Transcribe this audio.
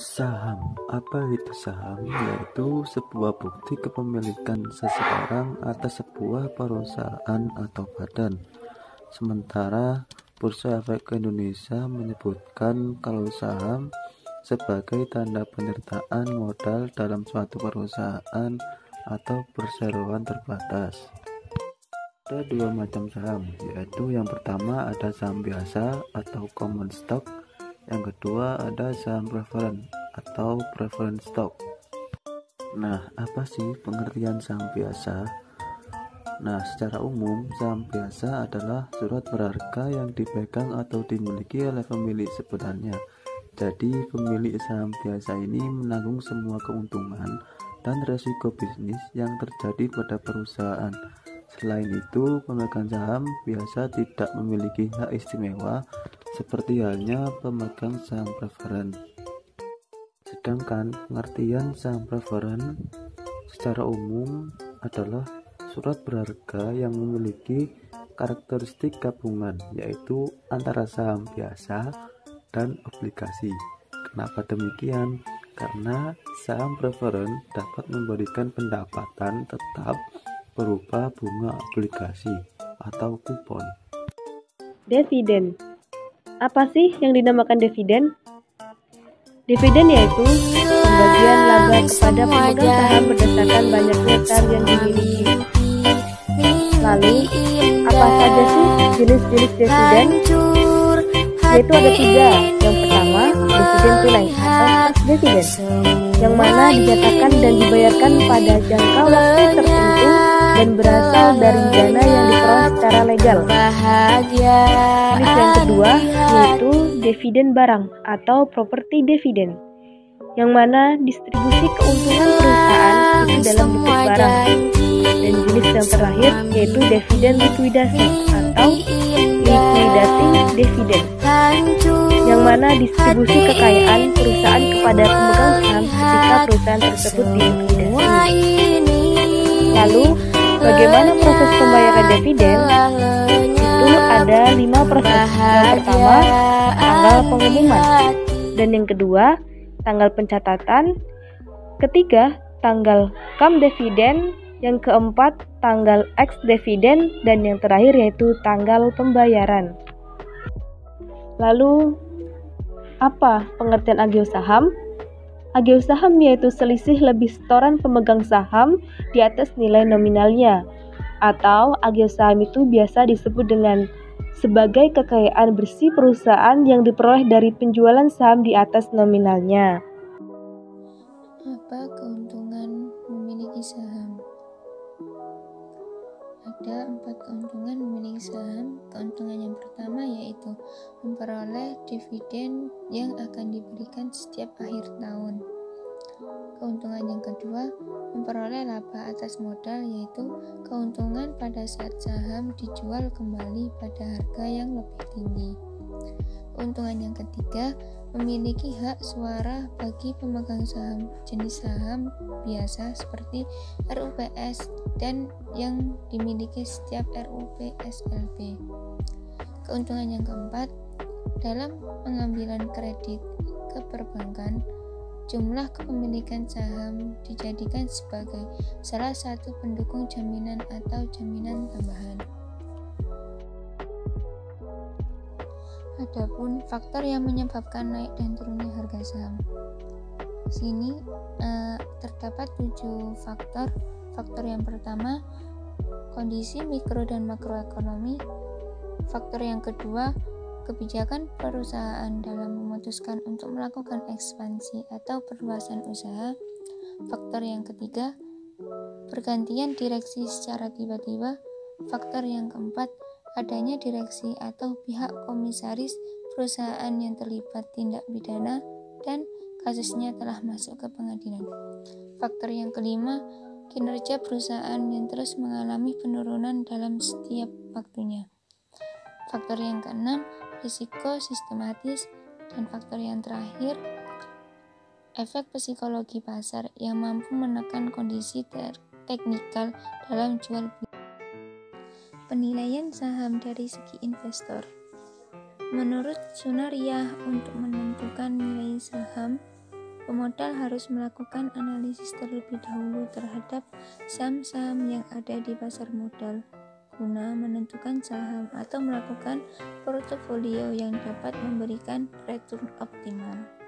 Saham. Apa itu saham? Yaitu sebuah bukti kepemilikan seseorang atas sebuah perusahaan atau badan. Sementara Bursa Efek Indonesia menyebutkan kalau saham sebagai tanda penyertaan modal dalam suatu perusahaan atau perseroan terbatas. Ada dua macam saham, yaitu yang pertama ada saham biasa atau common stock, yang kedua ada saham preferen atau preference stock. Nah, apa sih pengertian saham biasa? Nah, secara umum saham biasa adalah surat berharga yang dipegang atau dimiliki oleh pemilik sebenarnya. Jadi pemilik saham biasa ini menanggung semua keuntungan dan resiko bisnis yang terjadi pada perusahaan. Selain itu, pemegang saham biasa tidak memiliki hak istimewa seperti halnya pemegang saham preferen. Sedangkan pengertian saham preferen secara umum adalah surat berharga yang memiliki karakteristik gabungan, yaitu antara saham biasa dan obligasi. Kenapa demikian? Karena saham preferen dapat memberikan pendapatan tetap berupa bunga obligasi atau kupon. Dividen. Apa sih yang dinamakan dividen? Dividen yaitu pembagian laba kepada pemegang saham berdasarkan banyaknya saham yang dimiliki. Lalu, apa saja sih jenis-jenis dividen? Yaitu ada 3. Yang pertama, dividen tunai atau cash dividen, yang mana dijatakan dan dibayarkan pada jangka waktu tertentu dan berasal dari dana yang diperoleh secara legal. Jenis yang kedua yaitu dividen barang atau property dividen, yang mana distribusi keuntungan perusahaan itu dalam bentuk barang. Dan jenis yang terakhir yaitu dividen likuidasi atau liquidating dividen, yang mana distribusi kekayaan perusahaan kepada pemegang saham ketika perusahaan tersebut dilikuidasi. Lalu, bagaimana proses pembayaran dividen? Itu ada 5 proses. Yang pertama, tanggal pengumuman, dan yang kedua, tanggal pencatatan, ketiga, tanggal cum dividen, yang keempat, tanggal ex dividen, dan yang terakhir yaitu tanggal pembayaran. Lalu, apa pengertian agio saham? Agio saham yaitu selisih lebih setoran pemegang saham di atas nilai nominalnya, atau agio saham itu biasa disebut dengan sebagai kekayaan bersih perusahaan yang diperoleh dari penjualan saham di atas nominalnya. Apa keuntungan memiliki saham? Ada 4 keuntungan memiliki saham. Keuntungan yang pertama yaitu memperoleh dividen yang akan diberikan setiap akhir tahun. Keuntungan yang kedua, memperoleh laba atas modal, yaitu keuntungan pada saat saham dijual kembali pada harga yang lebih tinggi. Keuntungan yang ketiga, memiliki hak suara bagi pemegang saham jenis saham biasa seperti RUPS dan yang dimiliki setiap RUPSLB. Keuntungan yang keempat, dalam pengambilan kredit ke perbankan, jumlah kepemilikan saham dijadikan sebagai salah satu pendukung jaminan atau jaminan tambahan. Adapun faktor yang menyebabkan naik dan turunnya harga saham. Di sini terdapat 7 faktor. Faktor yang pertama, kondisi mikro dan makroekonomi. Faktor yang kedua, kebijakan perusahaan dalam memutuskan untuk melakukan ekspansi atau perluasan usaha. Faktor yang ketiga, pergantian direksi secara tiba-tiba. Faktor yang keempat, adanya direksi atau pihak komisaris perusahaan yang terlibat tindak pidana dan kasusnya telah masuk ke pengadilan. Faktor yang kelima, kinerja perusahaan yang terus mengalami penurunan dalam setiap waktunya. Faktor yang keenam, risiko sistematis. Dan faktor yang terakhir, efek psikologi pasar yang mampu menekan kondisi teknikal dalam jual beli. Penilaian saham dari segi investor. Menurut Sunaryah, untuk menentukan nilai saham, Pemodal harus melakukan analisis terlebih dahulu terhadap saham-saham yang ada di pasar modal guna menentukan saham atau melakukan portofolio yang dapat memberikan return optimal.